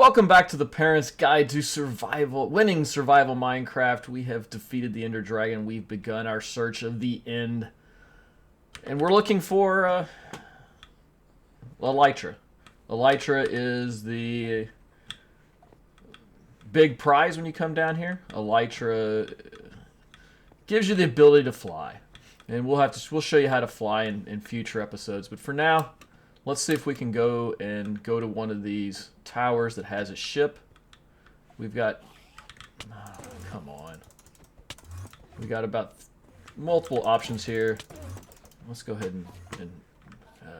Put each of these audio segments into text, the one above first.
Welcome back to the Parents Guide to Survival, Winning Survival Minecraft. We have defeated the Ender Dragon. We've begun our search of the end. And we're looking for Elytra. Elytra is the big prize when you come down here. Elytra gives you the ability to fly. And we'll show you how to fly in future episodes. But for now, let's see if we can go to one of these towers that has a ship. We've got... Oh, come on. We got about multiple options here. Let's go ahead and I'm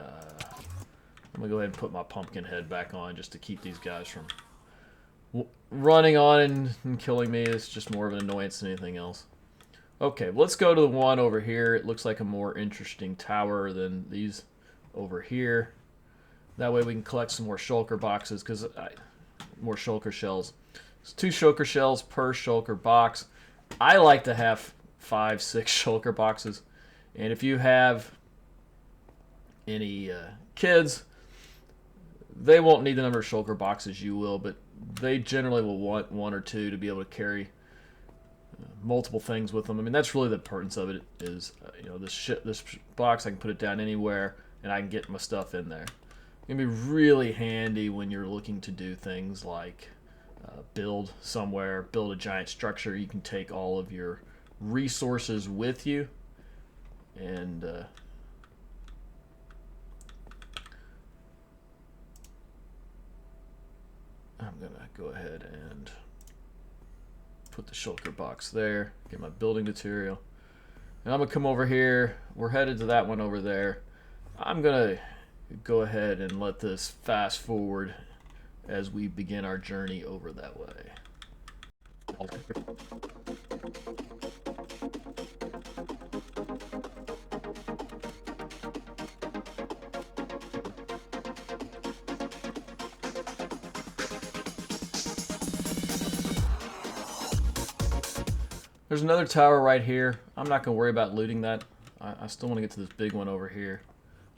going to go ahead and put my pumpkin head back on just to keep these guys from running on and killing me. It's just more of an annoyance than anything else. Okay, let's go to the one over here. It looks like a more interesting tower than these over here. That way we can collect some more shulker boxes, because more shulker shells. It's 2 shulker shells per shulker box. I like to have 5, 6 shulker boxes. And if you have any kids, they won't need the number of shulker boxes you will, but they generally will want 1 or 2 to be able to carry multiple things with them. I mean, that's really the importance of it. Is you know, this box, I can put it down anywhere and I can get my stuff in there. It's gonna be really handy when you're looking to do things like build somewhere, build a giant structure. You can take all of your resources with you, and I'm gonna go ahead and put the shulker box there, get my building material, and I'm gonna come over here. We're headed to that one over there. I'm gonna go ahead and let this fast forward as we begin our journey over that way. There's another tower right here. I'm not going to worry about looting that. I still want to get to this big one over here.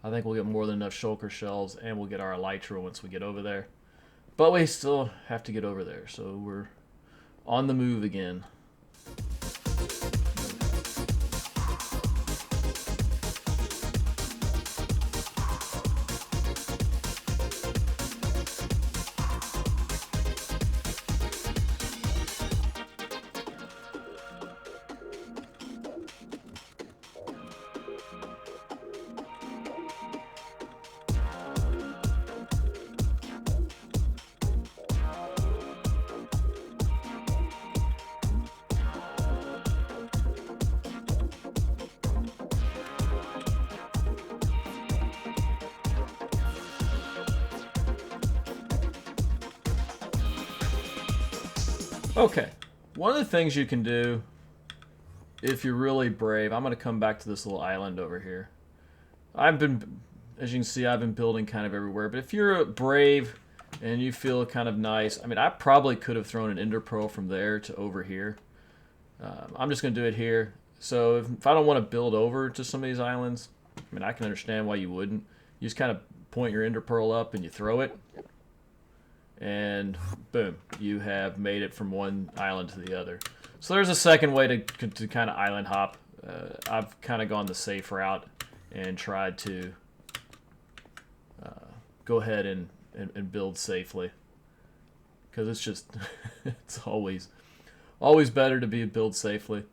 I think we'll get more than enough shulker shells, and we'll get our elytra once we get over there. But we still have to get over there, so we're on the move again. Okay, one of the things you can do if you're really brave, I'm going to come back to this little island over here. As you can see, I've been building kind of everywhere, but if you're brave and you feel kind of nice, I mean, I probably could have thrown an ender pearl from there to over here. I'm just going to do it here. So if I don't want to build over to some of these islands, I mean, I can understand why you wouldn't. You just kind of point your ender pearl up and you throw it. And boom, you have made it from one island to the other. So there's a second way to kind of island hop. I've kind of gone the safe route and tried to go ahead and build safely, because it's just it's always better to build safely.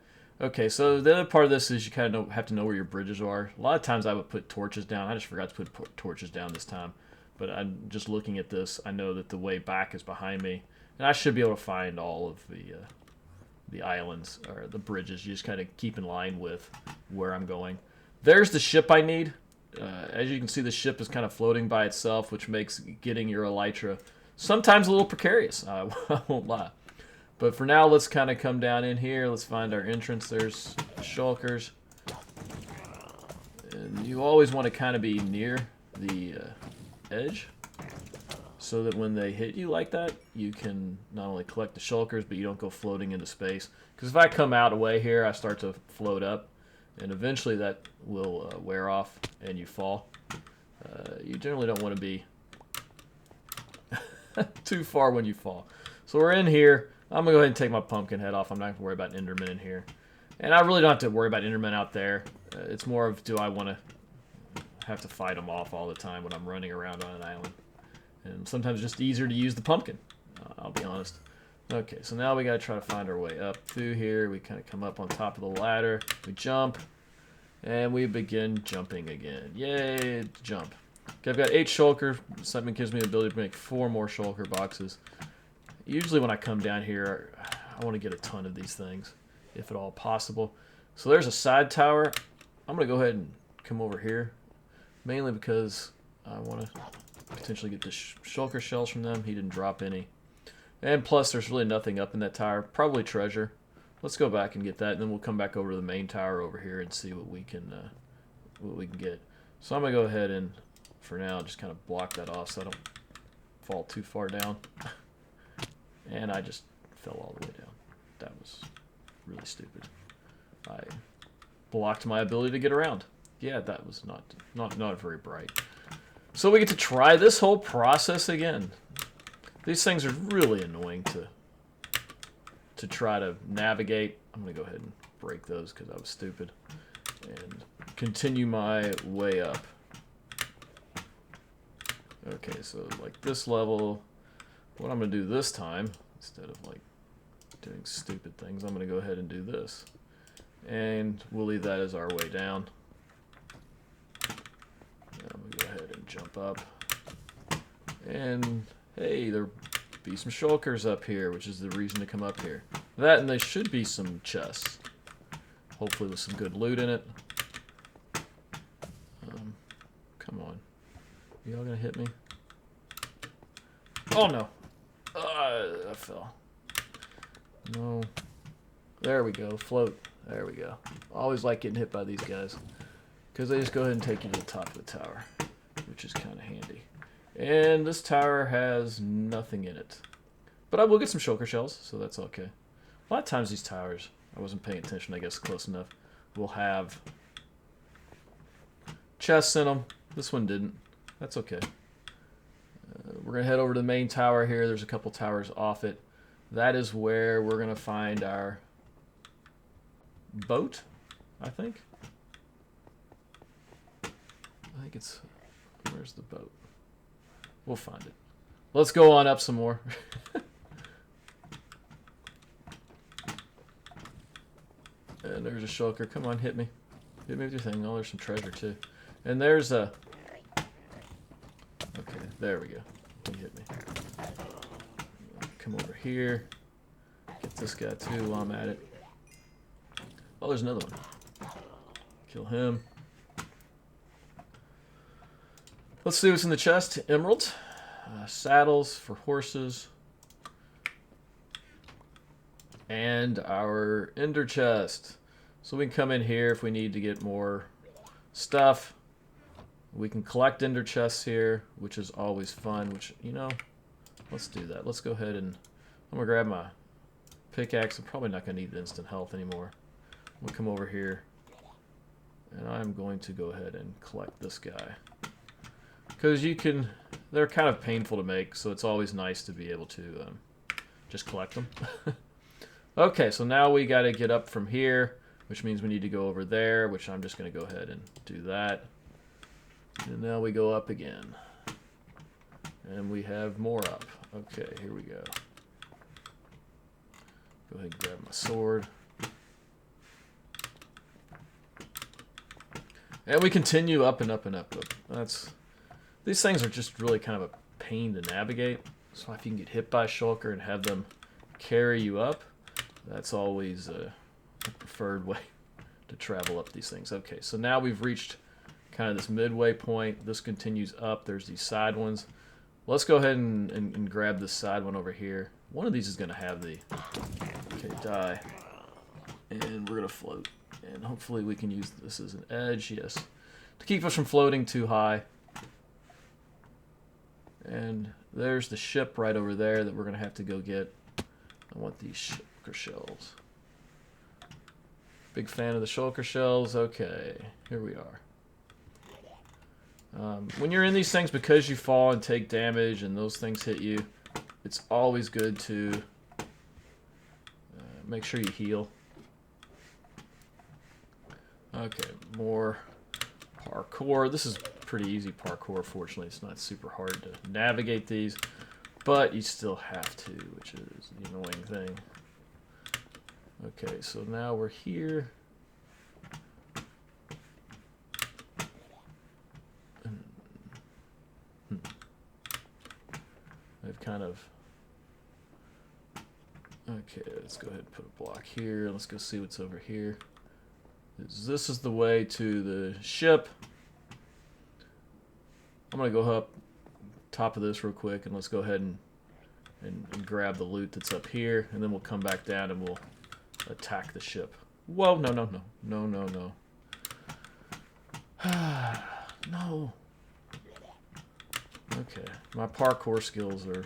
Okay, so the other part of this is you kind of have to know where your bridges are. A lot of times I would put torches down. I just forgot to put torches down this time. But I'm just looking at this. I know that the way back is behind me, and I should be able to find all of the islands or the bridges. You just kind of keep in line with where I'm going. There's the ship I need. As you can see, the ship is kind of floating by itself, which makes getting your elytra sometimes a little precarious. I won't lie. But for now, let's kind of come down in here. Let's find our entrance. There's shulkers. And you always want to kind of be near the edge, so that when they hit you like that, you can not only collect the shulkers, but you don't go floating into space. Because if I come out away here, I start to float up, and eventually that will wear off and you fall. You generally don't want to be Too far when you fall. So we're in here. I'm going to go ahead and take my pumpkin head off. I'm not going to worry about Enderman in here. And I really don't have to worry about Enderman out there. It's more of, do I want to have to fight them off all the time when I'm running around on an island. And sometimes it's just easier to use the pumpkin. I'll be honest. Okay, so now we got to try to find our way up through here. We kind of come up on top of the ladder. We jump. And we begin jumping again. Yay, jump. Okay, I've got 8 shulker. Something gives me the ability to make 4 more shulker boxes. Usually when I come down here, I want to get a ton of these things, if at all possible. So there's a side tower. I'm going to go ahead and come over here, mainly because I want to potentially get the shulker shells from them. He didn't drop any. And plus, there's really nothing up in that tower. Probably treasure. Let's go back and get that, and then we'll come back over to the main tower over here and see what we can get. So I'm going to go ahead and, for now, just kind of block that off so I don't fall too far down. And I just fell all the way down. That was really stupid. I blocked my ability to get around. Yeah, that was not very bright. So we get to try this whole process again. These things are really annoying to try to navigate. I'm going to go ahead and break those because I was stupid. And continue my way up. Okay, so like this level, what I'm going to do this time, instead of like doing stupid things, I'm going to go ahead and do this. And we'll leave that as our way down. I'm going to go ahead and jump up. And hey, there be some shulkers up here, which is the reason to come up here. That, and there should be some chests. Hopefully with some good loot in it. Come on. Y'all gonna hit me? Oh no! I fell. No. There we go. Float. There we go. Always like getting hit by these guys. Because they just go ahead and take you to the top of the tower. Which is kind of handy. And this tower has nothing in it. But I will get some shulker shells, so that's okay. A lot of times these towers, I wasn't paying attention, I guess close enough, will have chests in them. This one didn't. That's okay. We're going to head over to the main tower here. There's a couple towers off it. That is where we're going to find our boat, I think. I think it's... Where's the boat? We'll find it. Let's go on up some more. And there's a shulker. Come on, hit me. Hit me with your thing. Oh, there's some treasure too. And there's a... Okay, there we go. He hit me. Come over here. Get this guy too while I'm at it. Oh, there's another one. Kill him. Let's see what's in the chest. Emerald. Saddles for horses. And our ender chest. So we can come in here if we need to get more stuff. We can collect ender chests here, which is always fun, which, you know, let's do that. Let's go ahead and I'm going to grab my pickaxe. I'm probably not going to need instant health anymore. We'll come over here and I'm going to go ahead and collect this guy. Because you can, they're kind of painful to make, so it's always nice to be able to just collect them. Okay, so now we got to get up from here, which means we need to go over there, which I'm just going to go ahead and do that. And now we go up again. And we have more up. Okay, here we go. Go ahead and grab my sword. And we continue up and up and up. These things are just really kind of a pain to navigate. So if you can get hit by a shulker and have them carry you up, that's always a preferred way to travel up these things. Okay, so now we've reached kind of this midway point. This continues up. There's these side ones. Let's go ahead and grab this side one over here. One of these is going to have the... Okay, die. And we're going to float. And hopefully we can use this as an edge, yes, to keep us from floating too high. And there's the ship right over there that we're going to have to go get. I want these shulker shells. Big fan of the shulker shells. Okay, here we are. When you're in these things, because you fall and take damage and those things hit you, it's always good to make sure you heal. Okay, more parkour. This is pretty easy parkour. Fortunately, it's not super hard to navigate these, but you still have to, which is the annoying thing. Okay, so now we're here. I've kind of... Okay, let's go ahead and put a block here. Let's go see what's over here. This is the way to the ship. I'm going to go up top of this real quick, and let's go ahead and grab the loot that's up here, and then we'll come back down and we'll attack the ship. Whoa, no, no, no. No, no, no. No. Okay, my parkour skills are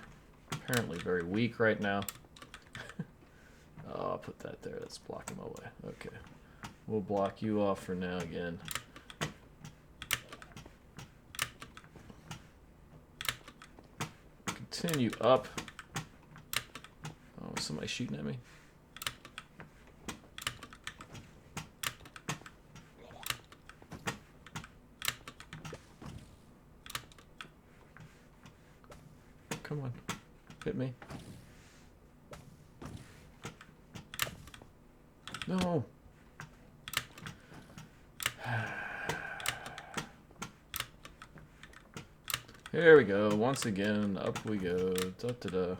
apparently very weak right now. Oh, I'll put that there. That's blocking my way. Okay. We'll block you off for now again. Continue up. Oh, is somebody shooting at me? Come on. Hit me. No. Here we go. Once again, up we go. Da, da, da.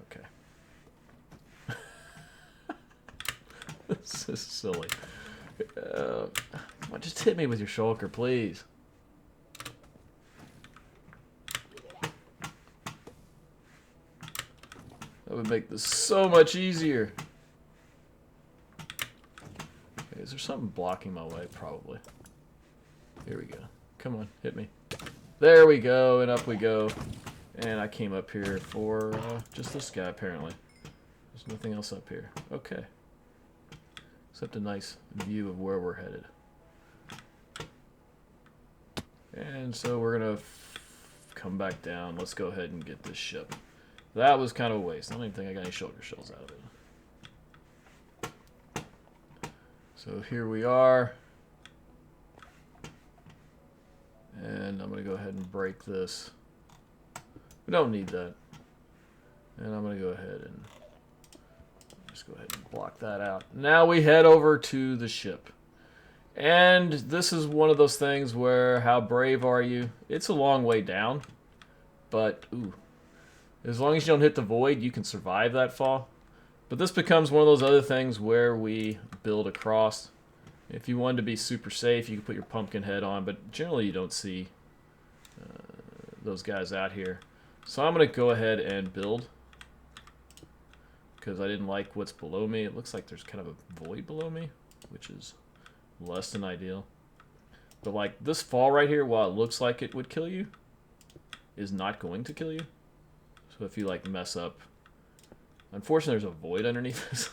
Okay. This is silly. Come on, just hit me with your shulker, please. That would make this so much easier. Okay, is there something blocking my way? Probably. Here we go. Come on, hit me. There we go, and up we go. And I came up here for just this guy, apparently. There's nothing else up here. Okay. Except a nice view of where we're headed. And so we're going to come back down. Let's go ahead and get this ship. That was kind of a waste. I don't even think I got any shulker shells out of it. So here we are. And I'm going to go ahead and break this. We don't need that. And I'm going to go ahead and just go ahead and block that out. Now we head over to the ship. And this is one of those things where, how brave are you? It's a long way down. But, ooh. As long as you don't hit the void, you can survive that fall. But this becomes one of those other things where we build across. If you wanted to be super safe, you can put your pumpkin head on, but generally you don't see those guys out here. So I'm going to go ahead and build, because I didn't like what's below me. It looks like there's kind of a void below me, which is less than ideal. But like this fall right here, while it looks like it would kill you, is not going to kill you. So if you like mess up, unfortunately there's a void underneath this,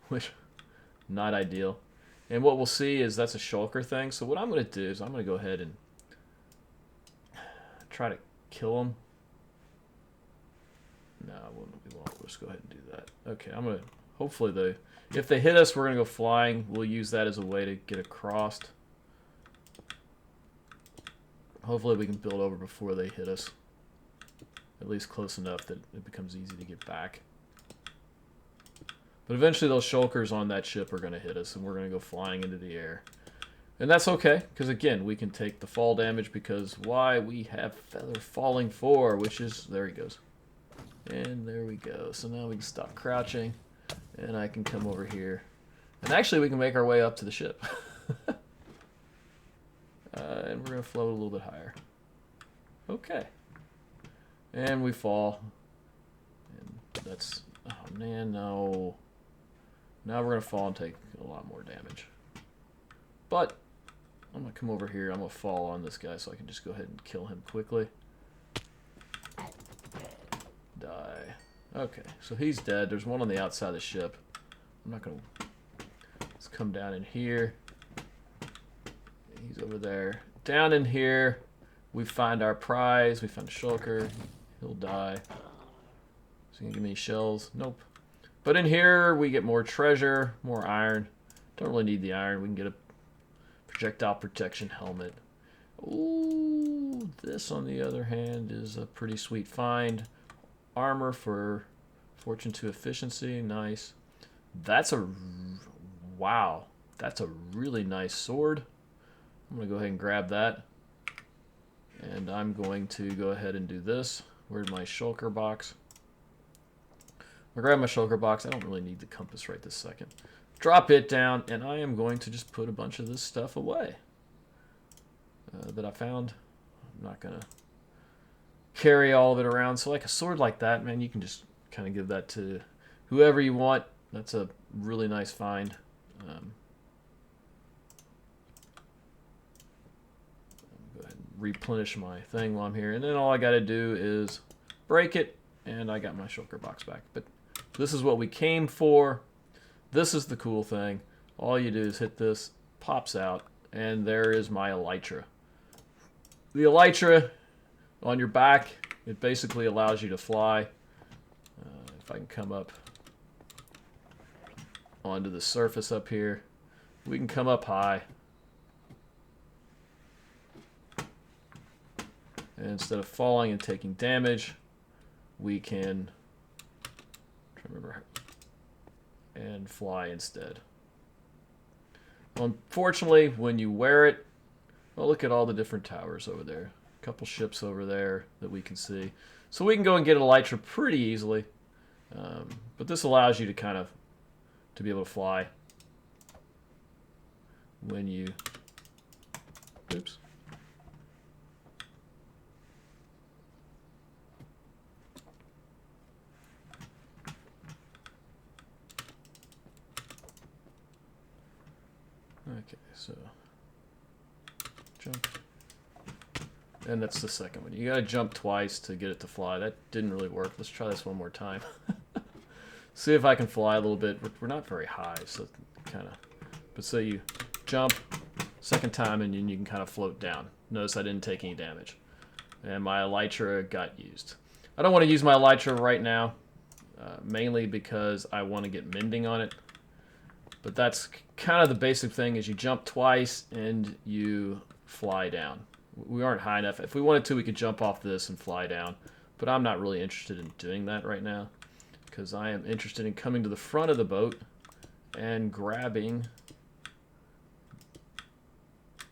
which not ideal. And what we'll see is that's a shulker thing. So what I'm going to do is I'm going to go ahead and try to kill him. No, we won't. We'll just go ahead and do that. Okay, I'm going to... Hopefully, if they hit us, we're going to go flying. We'll use that as a way to get across. Hopefully we can build over before they hit us. At least close enough that it becomes easy to get back. But eventually those shulkers on that ship are going to hit us, and we're going to go flying into the air. And that's okay, because again, we can take the fall damage, because why? We have Feather Falling 4, which is... There he goes. And there we go. So now we can stop crouching, and I can come over here. And actually, we can make our way up to the ship. And we're going to float a little bit higher. Okay. And we fall. And that's... Oh, man, no. Now we're going to fall and take a lot more damage. But I'm going to come over here. I'm going to fall on this guy so I can just go ahead and kill him quickly. Die. Okay, so he's dead. There's one on the outside of the ship. I'm not going to... Let's come down in here. He's over there. Down in here, we find our prize. We found a shulker. He'll die. Is he gonna give me shells? Nope. But in here, we get more treasure, more iron. Don't really need the iron. We can get a projectile protection helmet. Ooh, this, on the other hand, is a pretty sweet find. Armor for fortune to efficiency. Nice. That's a... Wow. That's a really nice sword. I'm going to go ahead and grab that. And I'm going to go ahead and do this. Where's my shulker box? I'll grab my shulker box. I don't really need the compass right this second. Drop it down, and I am going to just put a bunch of this stuff away that I found. I'm not going to carry all of it around. So like a sword like that, man, you can just kind of give that to whoever you want. That's a really nice find. Go ahead and replenish my thing while I'm here. And then all I got to do is break it, and I got my shulker box back. But this is what we came for. This is the cool thing. All you do is hit this, pops out, and there is my Elytra. The Elytra on your back, it basically allows you to fly. If I can come up onto the surface up here, we can come up high. And instead of falling and taking damage, we can and fly instead. Unfortunately, when you wear it, well, look at all the different towers over there. A couple ships over there that we can see. So we can go and get an Elytra pretty easily. But this allows you to kind of be able to fly when you... Oops. Okay, so jump. And that's the second one. You gotta jump twice to get it to fly. That didn't really work. Let's try this one more time. See if I can fly a little bit. We're not very high, so kind of... But so you jump, second time, and then you can kind of float down. Notice I didn't take any damage. And my Elytra got used. I don't want to use my Elytra right now, mainly because I want to get mending on it. But that's kind of the basic thing, is you jump twice and you fly down. We aren't high enough. If we wanted to, we could jump off this and fly down. But I'm not really interested in doing that right now, because I am interested in coming to the front of the boat and grabbing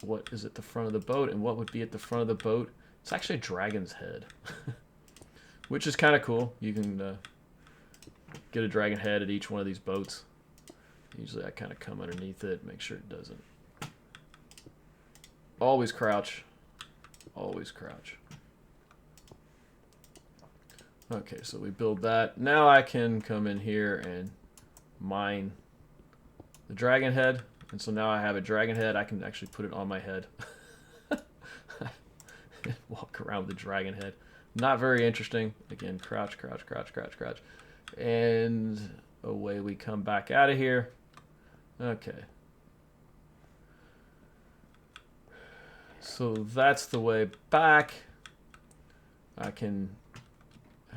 what is at the front of the boat. And what would be at the front of the boat? It's actually a dragon's head, which is kind of cool. You can get a dragon head at each one of these boats. Usually I kind of come underneath it, make sure it doesn't. Always crouch. Always crouch. Okay, so we build that. Now I can come in here and mine the dragon head. And so now I have a dragon head. I can actually put it on my head. Walk around with the dragon head. Not very interesting. Again, crouch, crouch, crouch, crouch, crouch. And away we come back out of here. Okay. So that's the way back. I can...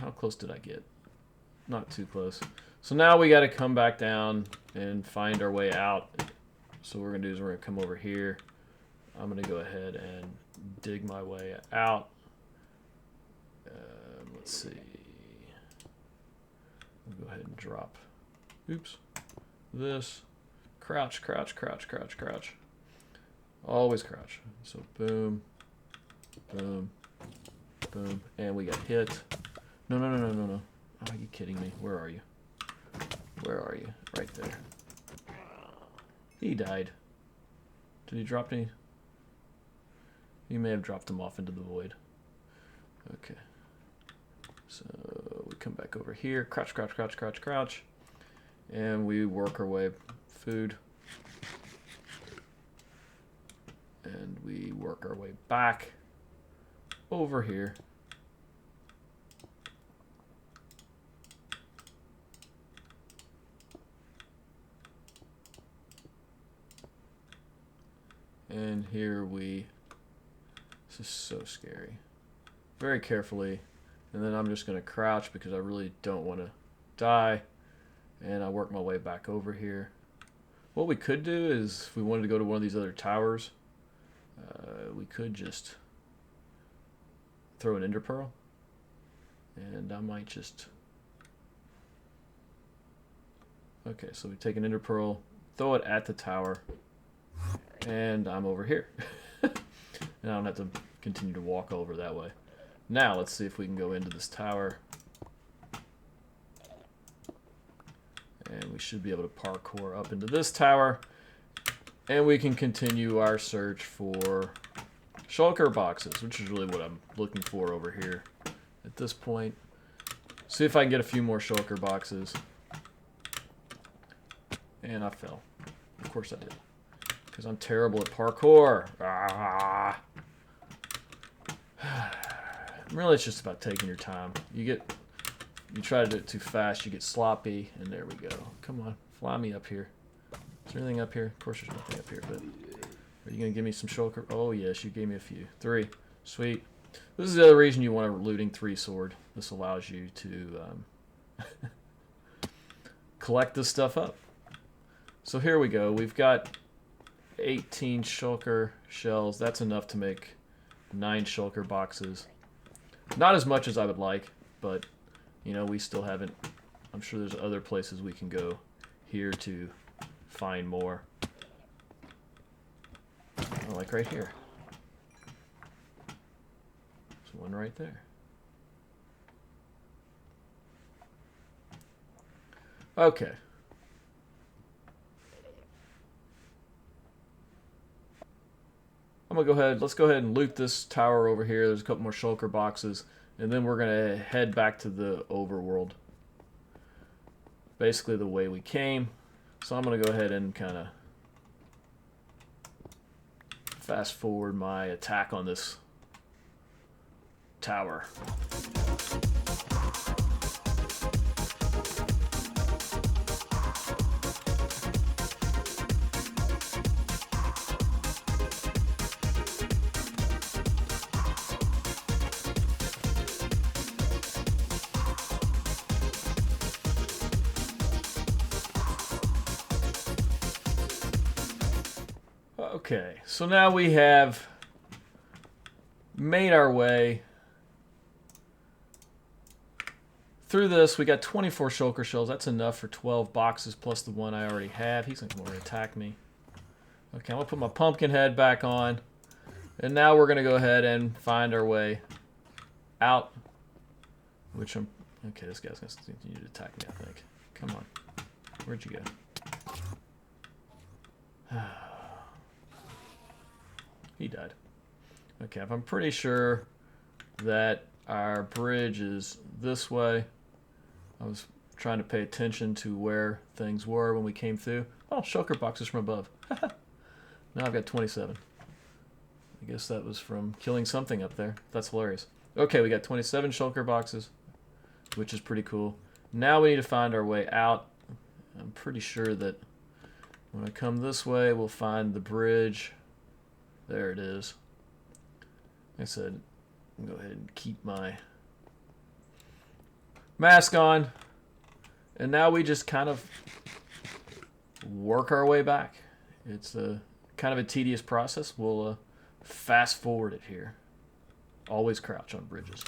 How close did I get? Not too close. So now we got to come back down and find our way out. So what we're going to do is we're going to come over here. I'm going to go ahead and dig my way out. Let's see. I'll go ahead and drop. Oops. This. Crouch, crouch, crouch, crouch, crouch. Always crouch. So boom, boom, boom, and we got hit. No, no, no, no, no, no. Oh, are you kidding me? Where are you? Where are you? Right there. He died. Did he drop any? He may have dropped him off into the void. Okay. So we come back over here. Crouch, crouch, crouch, crouch, crouch. And we work our way. Food. And we work our way back over here. And here we... This is so scary. Very carefully And then I'm just going to crouch because I really don't want to die. And I work my way back over here. What we could do is, if we wanted to go to one of these other towers, we could just throw an ender pearl. And I might just... Okay, so we take an ender pearl, throw it at the tower, and I'm over here. And I don't have to continue to walk over that way. Now, let's see if we can go into this tower. And we should be able to parkour up into this tower. And we can continue our search for shulker boxes, which is really what I'm looking for over here at this point. See if I can get a few more shulker boxes. And I fell. Of course I did. Because I'm terrible at parkour. Ah. Really, it's just about taking your time. You try to do it too fast, you get sloppy, and there we go. Come on, fly me up here. Is there anything up here? Of course there's nothing up here, but are you going to give me some shulker? Oh, yes, you gave me a few. 3. Sweet. This is the other reason you want a looting 3 sword. This allows you to collect this stuff up. So here we go. We've got 18 shulker shells. That's enough to make 9 shulker boxes. Not as much as I would like, but, you know, we still haven't... I'm sure there's other places we can go here to find more. Oh, like right here. There's one right there. Okay. I'm gonna go ahead, let's go ahead and loot this tower over here. There's a couple more shulker boxes, and then we're gonna head back to the overworld. Basically the way we came. So I'm gonna go ahead and kind of fast forward my attack on this tower. Okay, so now we have made our way through this. We got 24 shulker shells. That's enough for 12 boxes plus the one I already have. He's going to come over and attack me. Okay, I'm going to put my pumpkin head back on. And now we're going to go ahead and find our way out. Which I'm... Okay, this guy's going to continue to attack me, I think. Come on. Where'd you go? He died. Okay, I'm pretty sure that our bridge is this way. I was trying to pay attention to where things were when we came through. Oh, shulker boxes from above. Now I've got 27. I guess that was from killing something up there. That's hilarious. Okay, we got 27 shulker boxes, which is pretty cool. Now we need to find our way out. I'm pretty sure that when I come this way, we'll find the bridge. There it is. Like I said, I'll go ahead and keep my mask on. And now we just kind of work our way back. It's a kind of a tedious process. We'll fast forward it here. Always crouch on bridges.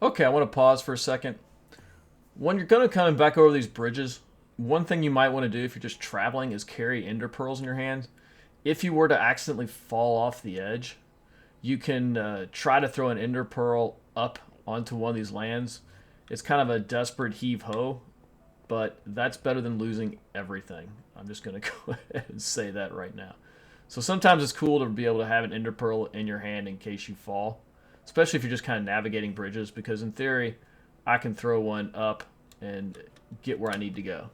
Okay, I want to pause for a second. When you're going to come back over these bridges, one thing you might want to do if you're just traveling is carry ender pearls in your hand. If you were to accidentally fall off the edge, you can try to throw an ender pearl up onto one of these lands. It's kind of a desperate heave-ho, but that's better than losing everything. I'm just going to go ahead and say that right now. So sometimes it's cool to be able to have an ender pearl in your hand in case you fall. Especially if you're just kind of navigating bridges, because in theory, I can throw one up and get where I need to go.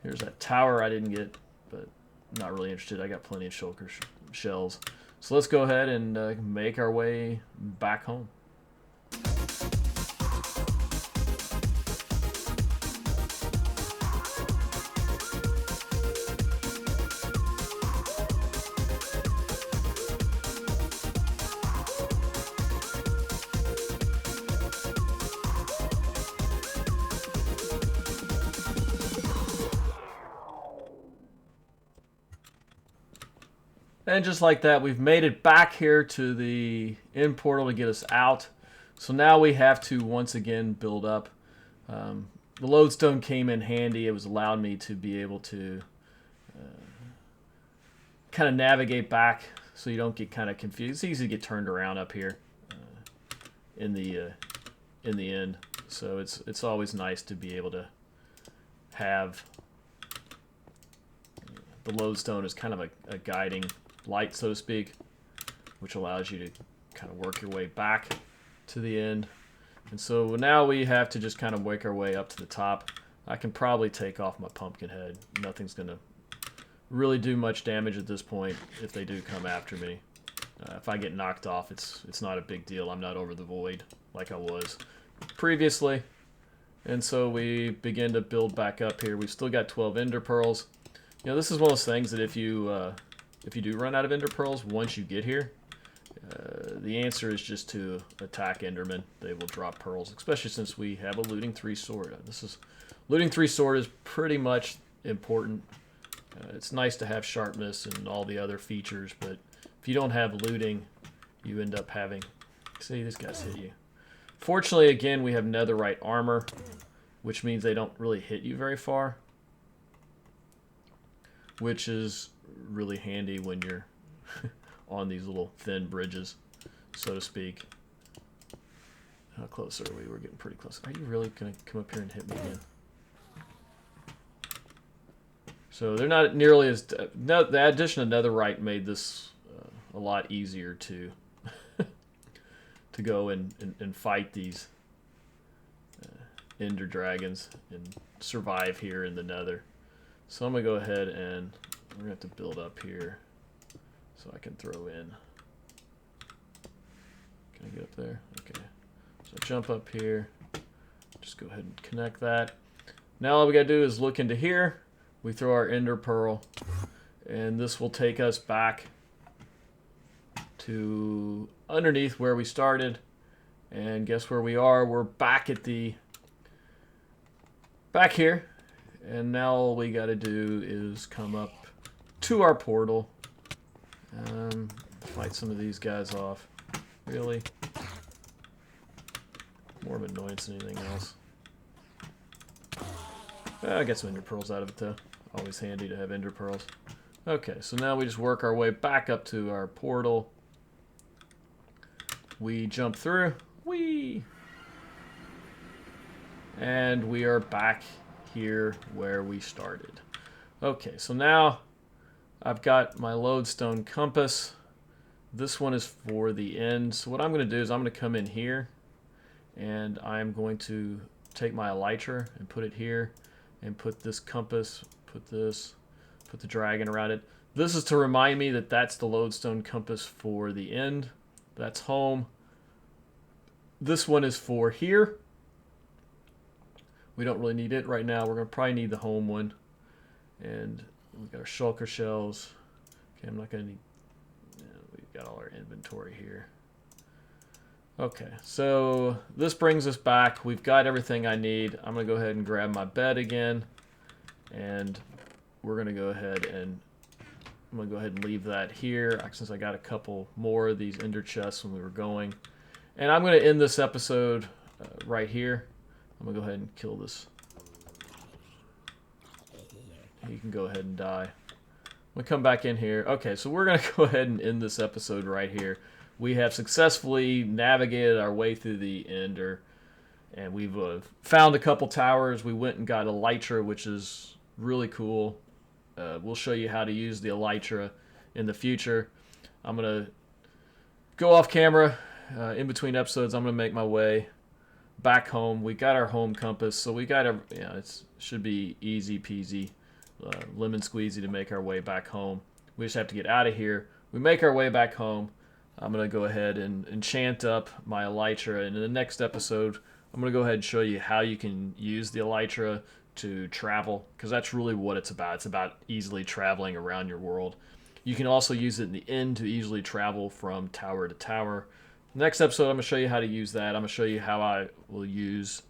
Here's that tower I didn't get, but I'm not really interested. I got plenty of shulker shells. So let's go ahead and make our way back home. And just like that, we've made it back here to the end portal to get us out. So now we have to once again build up. The lodestone came in handy. It was allowed me to be able to kind of navigate back so you don't get kind of confused. It's easy to get turned around up here in the end. So it's always nice to be able to have the lodestone as kind of a guiding light, so to speak, which allows you to kind of work your way back to the end. And so now we have to just kind of work our way up to the top. I can probably take off my pumpkin head. Nothing's going to really do much damage at this point if they do come after me. If I get knocked off, it's not a big deal. I'm not over the void like I was previously. And so we begin to build back up here. We've still got 12 ender pearls. You know, this is one of those things that if you do run out of ender pearls once you get here, the answer is just to attack endermen. They will drop pearls, especially since we have a looting 3 sword. Looting 3 sword is pretty much important. It's nice to have sharpness and all the other features, but if you don't have looting, you end up having... See, this guy's hit you. Fortunately, again, we have netherite armor, which means they don't really hit you very far, which is really handy when you're on these little thin bridges, so to speak. How close are we? We're getting pretty close. Are you really going to come up here and hit me again? So they're not nearly as... the addition of netherite made this a lot easier to to go and fight these ender dragons and survive here in the nether. So I'm going to go ahead and we're going to have to build up here so I can throw in. Can I get up there? Okay. So jump up here. Just go ahead and connect that. Now all we got to do is look into here. We throw our ender pearl, and this will take us back to underneath where we started. And guess where we are? We're back at the back here. And now all we got to do is come up to our portal. Fight some of these guys off. Really? More of an annoyance than anything else. I get some ender pearls out of it though. Always handy to have ender pearls. Okay, so now we just work our way back up to our portal. We jump through. Whee! And we are back here where we started. Okay, so now I've got my lodestone compass. This one is for the end. So what I'm going to do is I'm going to come in here and I'm going to take my elytra and put it here and put this compass, put the dragon around it. This is to remind me that that's the lodestone compass for the end. That's home. This one is for here. We don't really need it right now. We're going to probably need the home one. And we've got our shulker shells. Okay, I'm not going to need... we've got all our inventory here. Okay, so this brings us back. We've got everything I need. I'm going to go ahead and grab my bed again. And we're going to go ahead and... I'm going to go ahead and leave that here since I got a couple more of these ender chests when we were going. And I'm going to end this episode right here. I'm going to go ahead and kill this. He can go ahead and die. We'll come back in here. Okay, so we're going to go ahead and end this episode right here. We have successfully navigated our way through the ender. And we've found a couple towers. We went and got Elytra, which is really cool. We'll show you how to use the Elytra in the future. I'm going to go off camera. In between episodes, I'm going to make my way back home. We got our home compass, so we got it should be easy peasy, lemon squeezy to make our way back home. We just have to get out of here. We make our way back home. I'm going to go ahead and enchant up my Elytra, and in the next episode, I'm going to go ahead and show you how you can use the Elytra to travel, because that's really what it's about. It's about easily traveling around your world. You can also use it in the end to easily travel from tower to tower. Next episode, I'm going to show you how to use that. I'm going to show you how I will use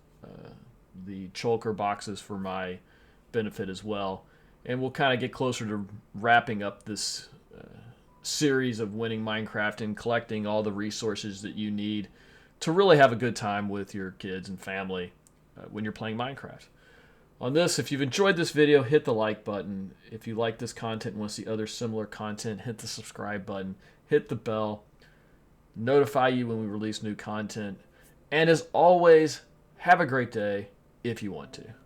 the shulker boxes for my benefit as well. And we'll kind of get closer to wrapping up this series of winning Minecraft and collecting all the resources that you need to really have a good time with your kids and family when you're playing Minecraft. On this, if you've enjoyed this video, hit the like button. If you like this content and want to see other similar content, hit the subscribe button, hit the bell, notify you when we release new content. And as always, have a great day if you want to.